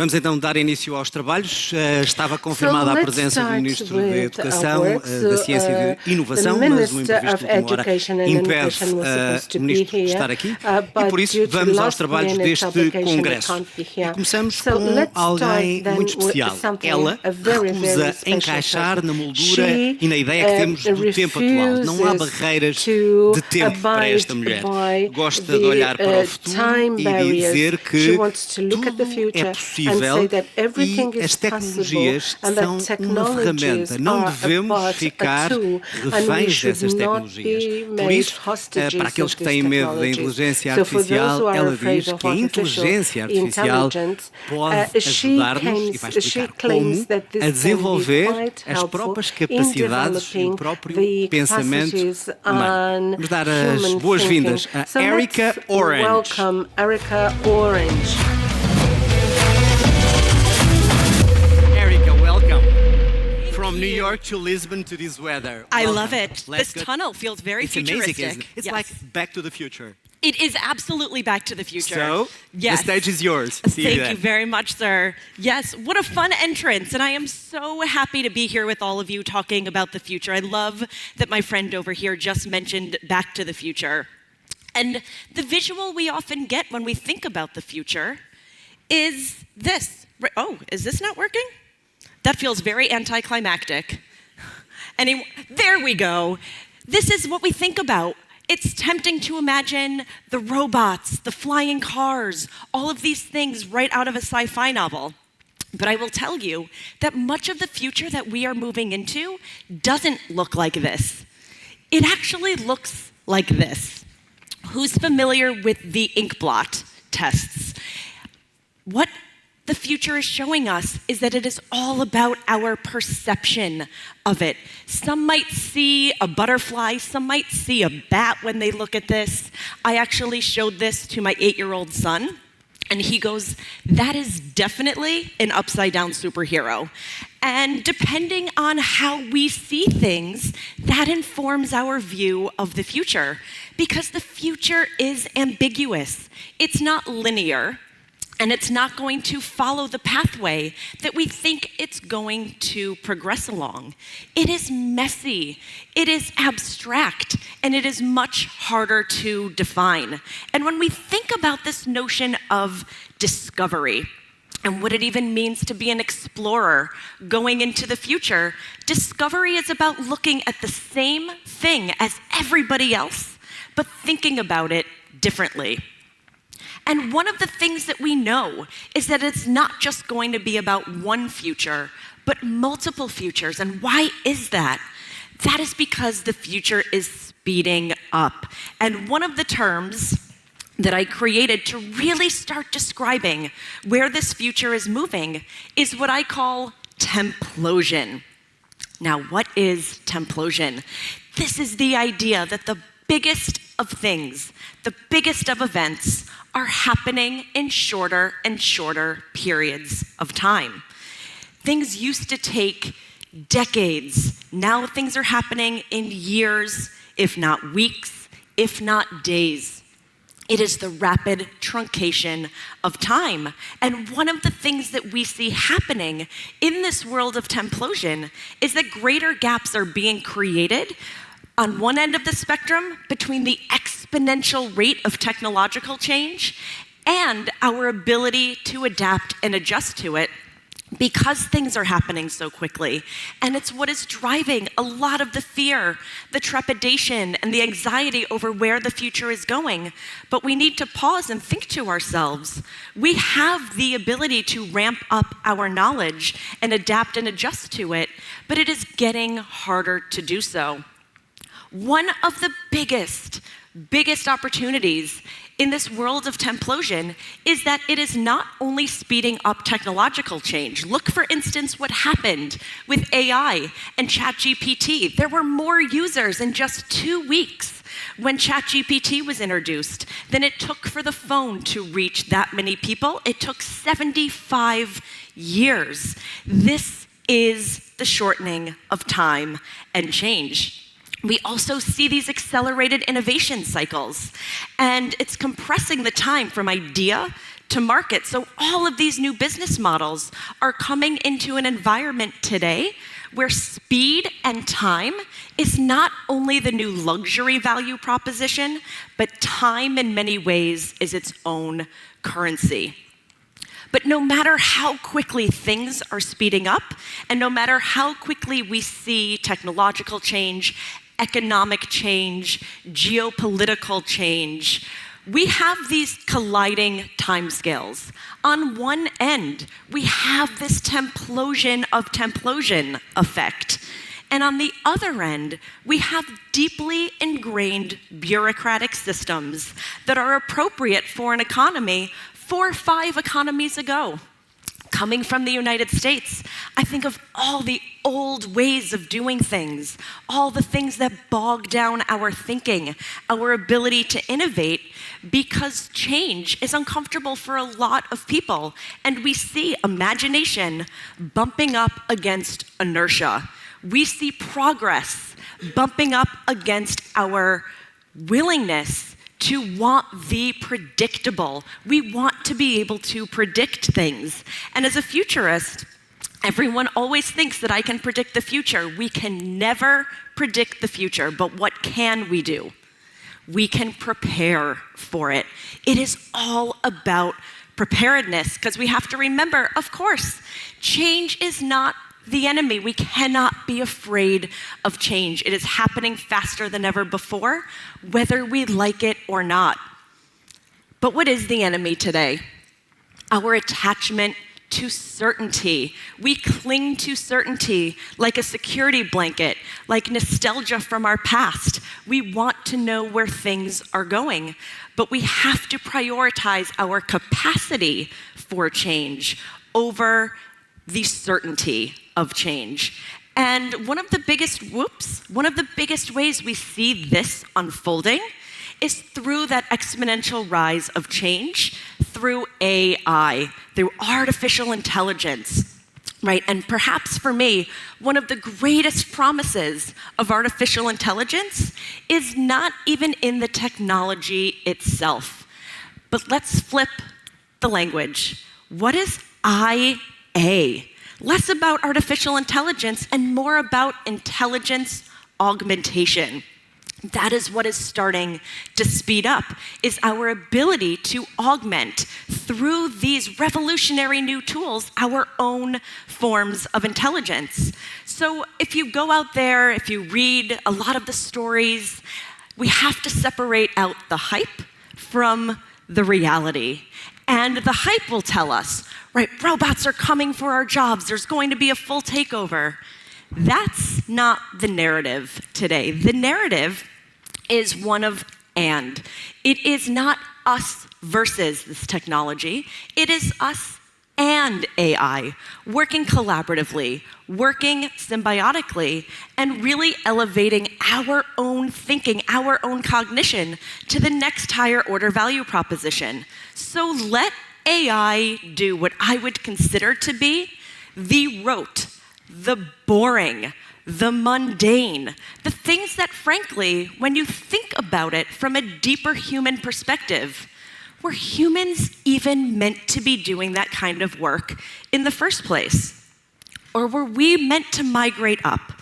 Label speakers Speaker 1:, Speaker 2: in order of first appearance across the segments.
Speaker 1: Vamos então dar início aos trabalhos. Estava confirmada a presença do Ministro da Educação, da Ciência e de Inovação, mas o imprevisto de última hora impede o Ministro de estar aqui e por isso vamos aos trabalhos deste Congresso. E começamos com alguém muito especial. Ela recusa encaixar na moldura e na ideia que temos do tempo atual. Não há barreiras de tempo para esta mulher. Gosta de olhar para o futuro e dizer que tudo é possível e as tecnologias são uma ferramenta. Não devemos ficar reféns dessas tecnologias. Por isso, para aqueles que têm medo da inteligência artificial, ela diz que a inteligência artificial pode ajudar-nos, e vai explicar como, a desenvolver as próprias capacidades e o próprio pensamento humano. Vamos dar as boas-vindas a Erica Orange.
Speaker 2: Welcome, Erica Orange.
Speaker 1: Erica, welcome. From New York to Lisbon to this weather.
Speaker 3: I love it. This tunnel feels very futuristic.
Speaker 1: Amazing, isn't it? It's like Back to the Future.
Speaker 3: It is absolutely Back to the Future.
Speaker 1: So,
Speaker 3: yes.
Speaker 1: The stage is yours.
Speaker 3: Thank you very much, sir. Yes, what a fun entrance. And I am so happy to be here with all of you talking about the future. I love that my friend over here just mentioned Back to the Future. And the visual we often get when we think about the future is this. Oh, is this not working? That feels very anticlimactic. There we go. This is what we think about. It's tempting to imagine the robots, the flying cars, all of these things right out of a sci-fi novel. But I will tell you that much of the future that we are moving into doesn't look like this. It actually looks like this. Who's familiar with the inkblot tests? What the future is showing us is that it is all about our perception of it. Some might see a butterfly, some might see a bat when they look at this. I actually showed this to my 8-year-old son, and he goes, that is definitely an upside-down superhero. And depending on how we see things, that informs our view of the future. Because the future is ambiguous. It's not linear, and it's not going to follow the pathway that we think it's going to progress along. It is messy, it is abstract, and it is much harder to define. And when we think about this notion of discovery, and what it even means to be an explorer going into the future, discovery is about looking at the same thing as everybody else, but thinking about it differently. And one of the things that we know is that it's not just going to be about one future, but multiple futures. And why is that? That is because the future is speeding up. And one of the terms that I created to really start describing where this future is moving is what I call templosion. Now, what is templosion? This is the idea that the biggest of things, the biggest of events, are happening in shorter and shorter periods of time. Things used to take decades. Now things are happening in years, if not weeks, if not days. It is the rapid truncation of time. And one of the things that we see happening in this world of templosion is that greater gaps are being created on one end of the spectrum between the exponential rate of technological change and our ability to adapt and adjust to it because things are happening so quickly. And it's what is driving a lot of the fear, the trepidation, and the anxiety over where the future is going. But we need to pause and think to ourselves, we have the ability to ramp up our knowledge and adapt and adjust to it, but it is getting harder to do so. One of the biggest opportunities in this world of templosion is that it is not only speeding up technological change. Look, for instance, what happened with AI and ChatGPT. There were more users in just 2 weeks when ChatGPT was introduced than it took for the phone to reach that many people. It took 75 years. This is the shortening of time and change. We also see these accelerated innovation cycles, and it's compressing the time from idea to market. So all of these new business models are coming into an environment today where speed and time is not only the new luxury value proposition, but time in many ways is its own currency. But no matter how quickly things are speeding up, and no matter how quickly we see technological change, economic change, geopolitical change, we have these colliding timescales. On one end, we have this templosion of templosion effect. And on the other end, we have deeply ingrained bureaucratic systems that are appropriate for an economy 4 or 5 economies ago. Coming from the United States, I think of all the old ways of doing things, all the things that bog down our thinking, our ability to innovate, because change is uncomfortable for a lot of people. And we see imagination bumping up against inertia. We see progress bumping up against our willingness to want the predictable. We want to be able to predict things. And as a futurist, everyone always thinks that I can predict the future. We can never predict the future, but what can we do? We can prepare for it. It is all about preparedness, because we have to remember, of course, change is not the enemy. We cannot be afraid of change. It is happening faster than ever before, whether we like it or not. But what is the enemy today? Our attachment to certainty. We cling to certainty like a security blanket, like nostalgia from our past. We want to know where things are going, but we have to prioritize our capacity for change over the certainty of change. And one of the biggest ways we see this unfolding is through that exponential rise of change, through AI, through artificial intelligence, right? And perhaps for me, one of the greatest promises of artificial intelligence is not even in the technology itself. But let's flip the language. What is IA? Less about artificial intelligence and more about intelligence augmentation. That is what is starting to speed up, is our ability to augment through these revolutionary new tools our own forms of intelligence. So if you go out there, if you read a lot of the stories, we have to separate out the hype from the reality. And the hype will tell us, right, robots are coming for our jobs, there's going to be a full takeover. That's not the narrative today. The narrative is one of and. It is not us versus this technology. It is us and AI, working collaboratively, working symbiotically, and really elevating our own thinking, our own cognition to the next higher order value proposition. So let AI do what I would consider to be the rote, the boring, the mundane, the things that, frankly, when you think about it from a deeper human perspective, were humans even meant to be doing that kind of work in the first place? Or were we meant to migrate up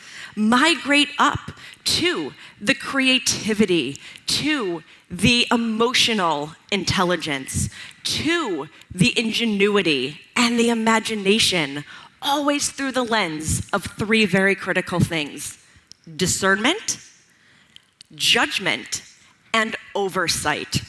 Speaker 3: to the creativity, to the emotional intelligence, to the ingenuity and the imagination, always through the lens of 3 very critical things: discernment, judgment, and oversight.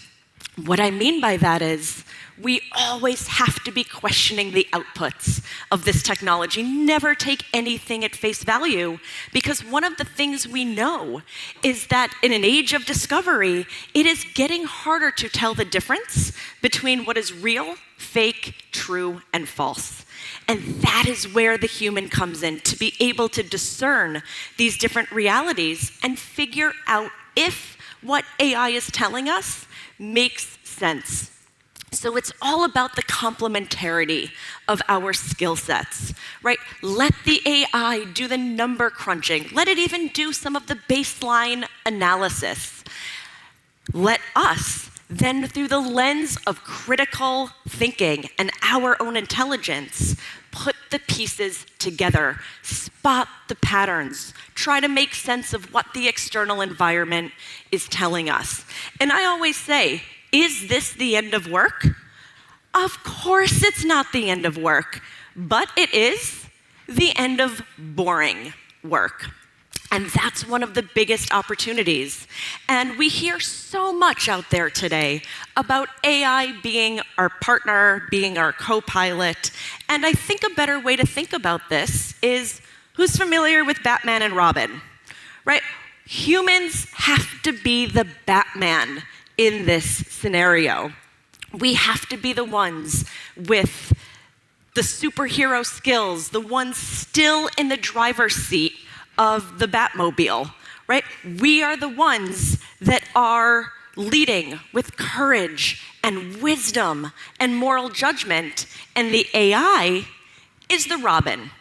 Speaker 3: What I mean by that is we always have to be questioning the outputs of this technology, never take anything at face value, because one of the things we know is that in an age of discovery, it is getting harder to tell the difference between what is real, fake, true, and false. And that is where the human comes in, to be able to discern these different realities and figure out if what AI is telling us makes sense. So it's all about the complementarity of our skill sets, right? Let the AI do the number crunching. Let it even do some of the baseline analysis. Let us then through the lens of critical thinking and our own intelligence, put the pieces together, spot the patterns, try to make sense of what the external environment is telling us. And I always say, is this the end of work? Of course it's not the end of work, but it is the end of boring work. And that's one of the biggest opportunities. And we hear so much out there today about AI being our partner, being our co-pilot. And I think a better way to think about this is, who's familiar with Batman and Robin, right? Humans have to be the Batman in this scenario. We have to be the ones with the superhero skills, the ones still in the driver's seat of the Batmobile, right? We are the ones that are leading with courage and wisdom and moral judgment, and the AI is the Robin.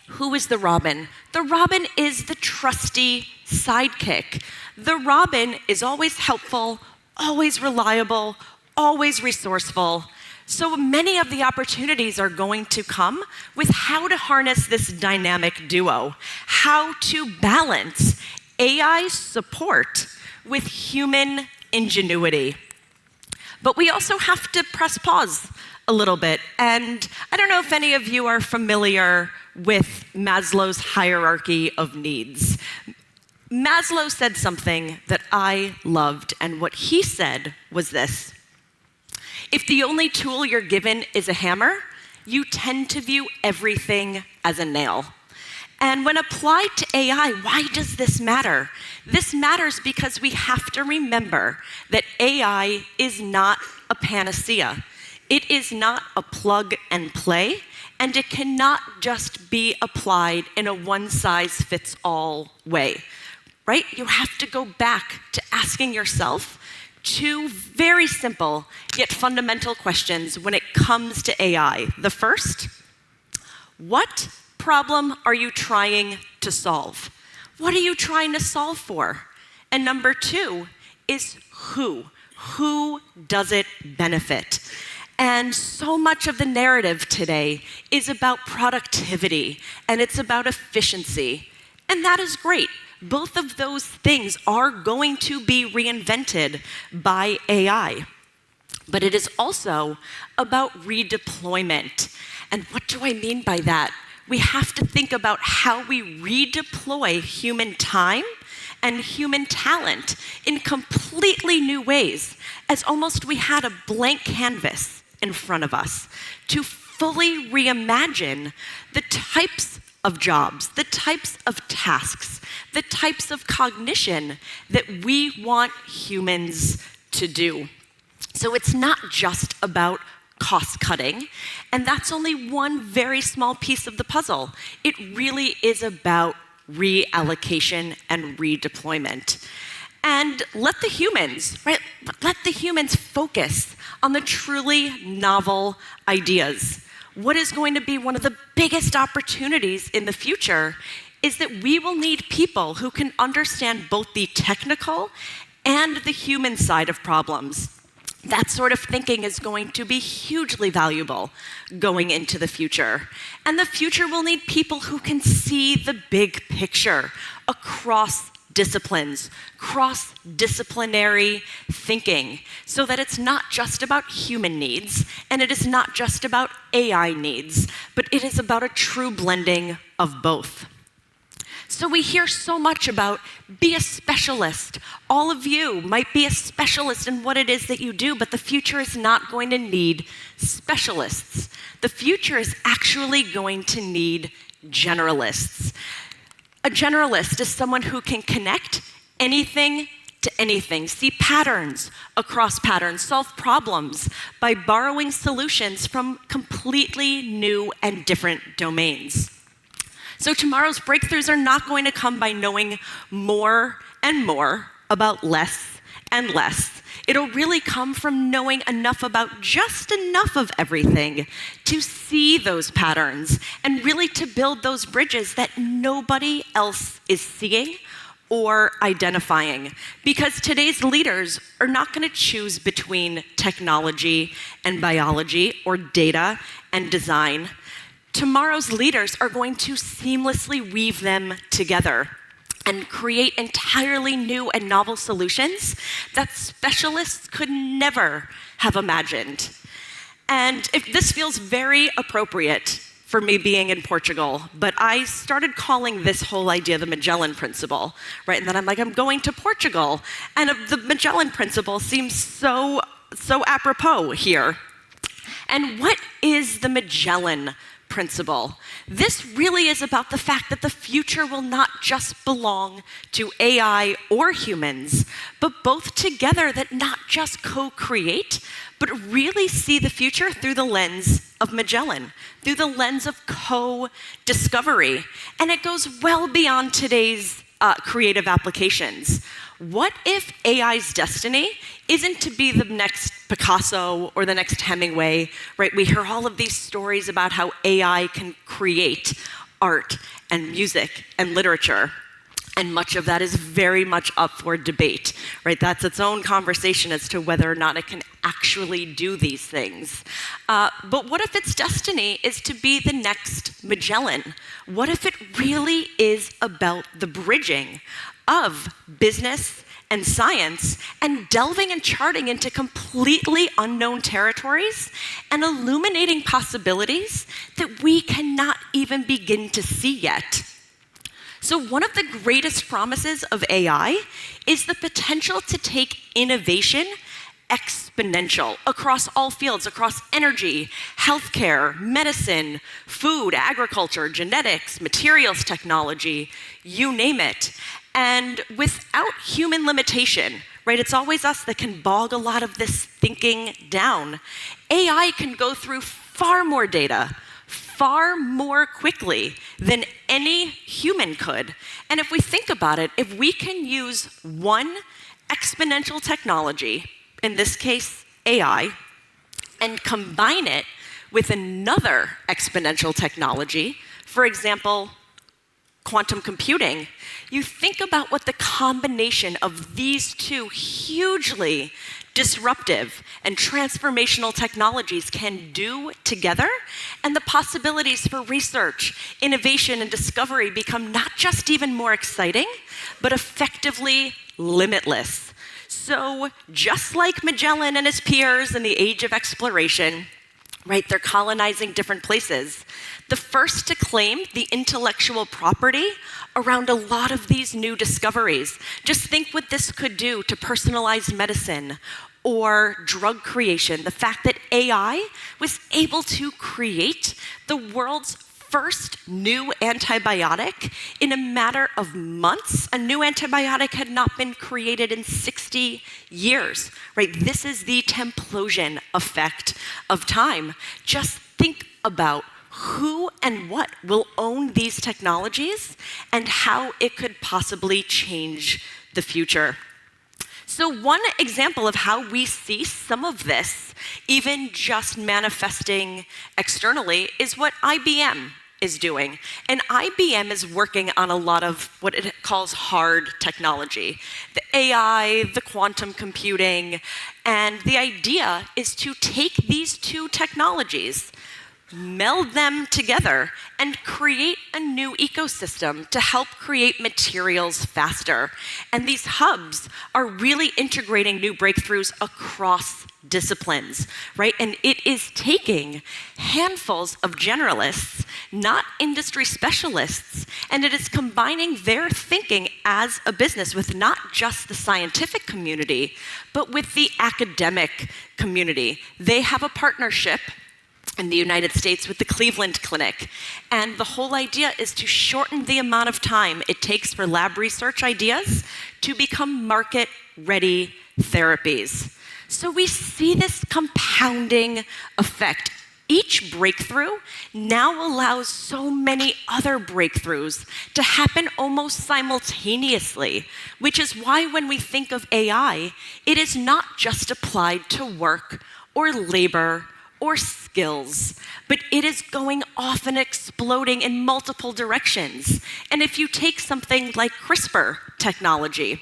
Speaker 3: Who is the Robin? The Robin is the trusty sidekick. The Robin is always helpful, always reliable, always resourceful. So many of the opportunities are going to come with how to harness this dynamic duo, how to balance AI support with human ingenuity. But we also have to press pause a little bit. And I don't know if any of you are familiar with Maslow's hierarchy of needs. Maslow said something that I loved, and what he said was this: if the only tool you're given is a hammer, you tend to view everything as a nail. And when applied to AI, why does this matter? This matters because we have to remember that AI is not a panacea. It is not a plug and play, and it cannot just be applied in a one-size-fits-all way, right? You have to go back to asking yourself two very simple yet fundamental questions when it comes to AI. The first, what problem are you trying to solve? What are you trying to solve for? And number two is who? Who does it benefit? And so much of the narrative today is about productivity, and it's about efficiency. And that is great. Both of those things are going to be reinvented by AI. But it is also about redeployment. And what do I mean by that? We have to think about how we redeploy human time and human talent in completely new ways, as almost we had a blank canvas in front of us to fully reimagine the types of jobs, the types of tasks, the types of cognition that we want humans to do. So it's not just about cost cutting, and that's only one very small piece of the puzzle. It really is about reallocation and redeployment. And let the humans focus on the truly novel ideas. What is going to be one of the biggest opportunities in the future is that we will need people who can understand both the technical and the human side of problems. That sort of thinking is going to be hugely valuable going into the future. And the future will need people who can see the big picture across disciplines, cross-disciplinary thinking, so that it's not just about human needs, and it is not just about AI needs, but it is about a true blending of both. So we hear so much about be a specialist. All of you might be a specialist in what it is that you do, but the future is not going to need specialists. The future is actually going to need generalists. A generalist is someone who can connect anything to anything, see patterns across patterns, solve problems by borrowing solutions from completely new and different domains. So tomorrow's breakthroughs are not going to come by knowing more and more about less and less. It'll really come from knowing enough about just enough of everything to see those patterns and really to build those bridges that nobody else is seeing or identifying, because today's leaders are not going to choose between technology and biology or data and design. Tomorrow's leaders are going to seamlessly weave them together and create entirely new and novel solutions that specialists could never have imagined. And if this feels very appropriate for me being in Portugal, but I started calling this whole idea the Magellan Principle, right? And then I'm like, I'm going to Portugal. And the Magellan Principle seems so apropos here. And what is the Magellan Principle? This really is about the fact that the future will not just belong to AI or humans, but both together, that not just co-create, but really see the future through the lens of Magellan, through the lens of co-discovery. And it goes well beyond today's creative applications. What if AI's destiny isn't to be the next Picasso or the next Hemingway, right? We hear all of these stories about how AI can create art and music and literature. And much of that is very much up for debate, right? That's its own conversation as to whether or not it can actually do these things. But what if its destiny is to be the next Magellan? What if it really is about the bridging of business and science and delving and charting into completely unknown territories and illuminating possibilities that we cannot even begin to see yet? So one of the greatest promises of AI is the potential to take innovation exponential across all fields, across energy, healthcare, medicine, food, agriculture, genetics, materials technology, you name it. And without human limitation, right? It's always us that can bog a lot of this thinking down. AI can go through far more data, far more quickly than any human could. And if we think about it, if we can use one exponential technology, in this case AI, and combine it with another exponential technology, for example, quantum computing, you think about what the combination of these two hugely disruptive and transformational technologies can do together, and the possibilities for research, innovation, and discovery become not just even more exciting, but effectively limitless. So just like Magellan and his peers in the age of exploration, right, they're colonizing different places. The first to claim the intellectual property around a lot of these new discoveries. Just think what this could do to personalized medicine or drug creation. The fact that AI was able to create the world's first new antibiotic in a matter of months. A new antibiotic had not been created in 60 years, right? This is the Templosion effect of time. Just think about who and what will own these technologies and how it could possibly change the future. So one example of how we see some of this, even just manifesting externally, is what IBM is doing. And IBM is working on a lot of what it calls hard technology. The AI, the quantum computing, and the idea is to take these two technologies, meld them together, and create a new ecosystem to help create materials faster. And these hubs are really integrating new breakthroughs across disciplines, right? And it is taking handfuls of generalists, not industry specialists, and it is combining their thinking as a business with not just the scientific community, but with the academic community. They have a partnership in the United States with the Cleveland Clinic. And the whole idea is to shorten the amount of time it takes for lab research ideas to become market-ready therapies. So we see this compounding effect. Each breakthrough now allows so many other breakthroughs to happen almost simultaneously, which is why when we think of AI, it is not just applied to work or labor or skills, but it is going off and exploding in multiple directions. And if you take something like CRISPR technology,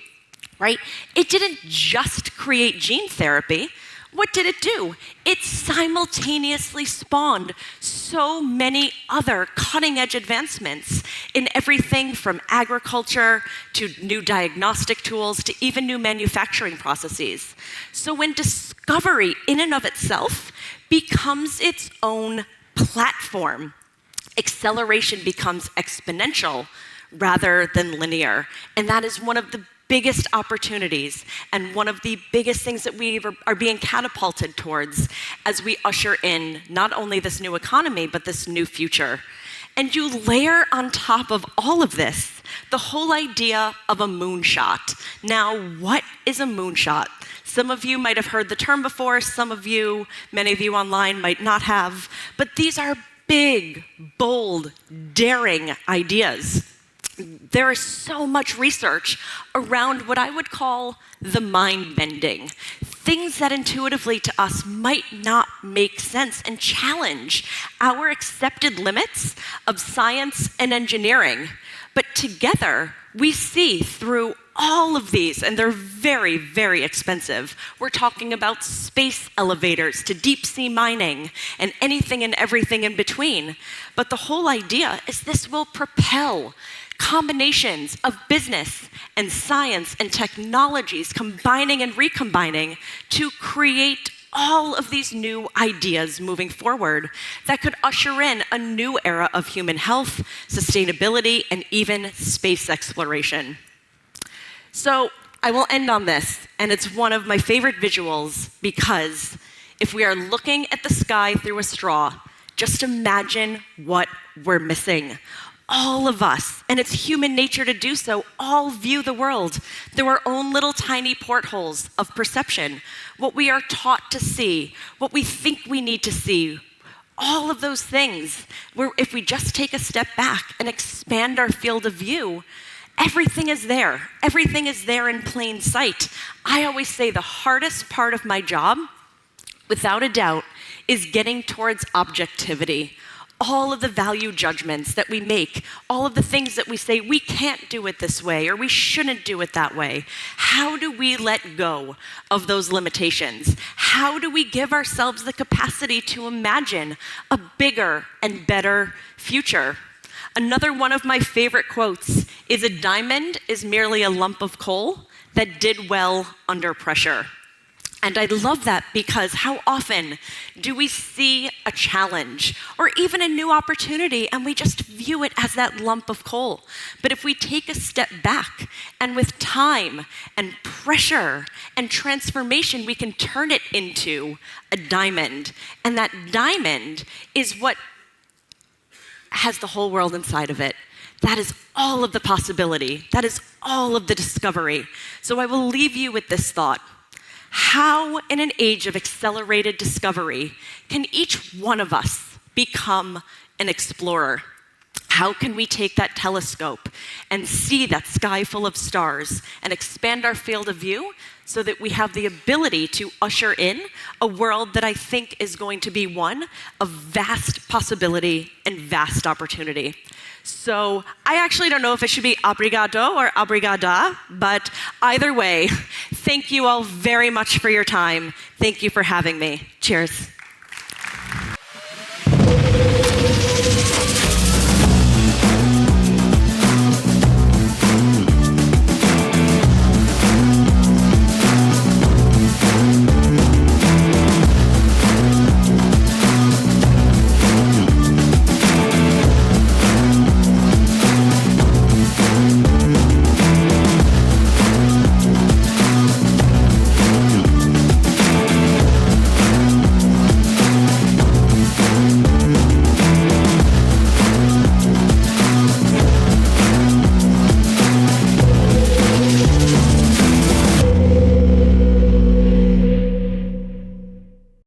Speaker 3: right, it didn't just create gene therapy. What did it do? It simultaneously spawned so many other cutting-edge advancements in everything from agriculture to new diagnostic tools to even new manufacturing processes. So when discovery in and of itself becomes its own platform, acceleration becomes exponential rather than linear. And that is one of the biggest opportunities and one of the biggest things that we are being catapulted towards as we usher in not only this new economy, but this new future. And you layer on top of all of this the whole idea of a moonshot. Now, what is a moonshot? Some of you might have heard the term before, some of you, many of you online might not have, but these are big, bold, daring ideas. There is so much research around what I would call the mind-bending, things that intuitively to us might not make sense and challenge our accepted limits of science and engineering. But together, we see through all of these, and they're very, very expensive. We're talking about space elevators to deep sea mining and anything and everything in between. But the whole idea is this will propel combinations of business and science and technologies combining and recombining to create all of these new ideas moving forward that could usher in a new era of human health, sustainability, and even space exploration. So I will end on this, and it's one of my favorite visuals because if we are looking at the sky through a straw, just imagine what we're missing. All of us, and it's human nature to do so, all view the world through our own little tiny portholes of perception, what we are taught to see, what we think we need to see, all of those things, where if we just take a step back and expand our field of view, everything is there. Everything is there in plain sight. I always say the hardest part of my job, without a doubt, is getting towards objectivity. All of the value judgments that we make, all of the things that we say, we can't do it this way, or we shouldn't do it that way. How do we let go of those limitations? How do we give ourselves the capacity to imagine a bigger and better future? Another one of my favorite quotes is, "A diamond is merely a lump of coal that did well under pressure." And I love that because how often do we see a challenge or even a new opportunity and we just view it as that lump of coal? But if we take a step back and with time and pressure and transformation, we can turn it into a diamond. And that diamond is what has the whole world inside of it. That is all of the possibility. That is all of the discovery. So I will leave you with this thought. How, in an age of accelerated discovery, can each one of us become an explorer? How can we take that telescope and see that sky full of stars and expand our field of view so that we have the ability to usher in a world that I think is going to be one of vast possibility and vast opportunity? So I actually don't know if it should be obrigado or obrigada, but either way, thank you all very much for your time. Thank you for having me. Cheers.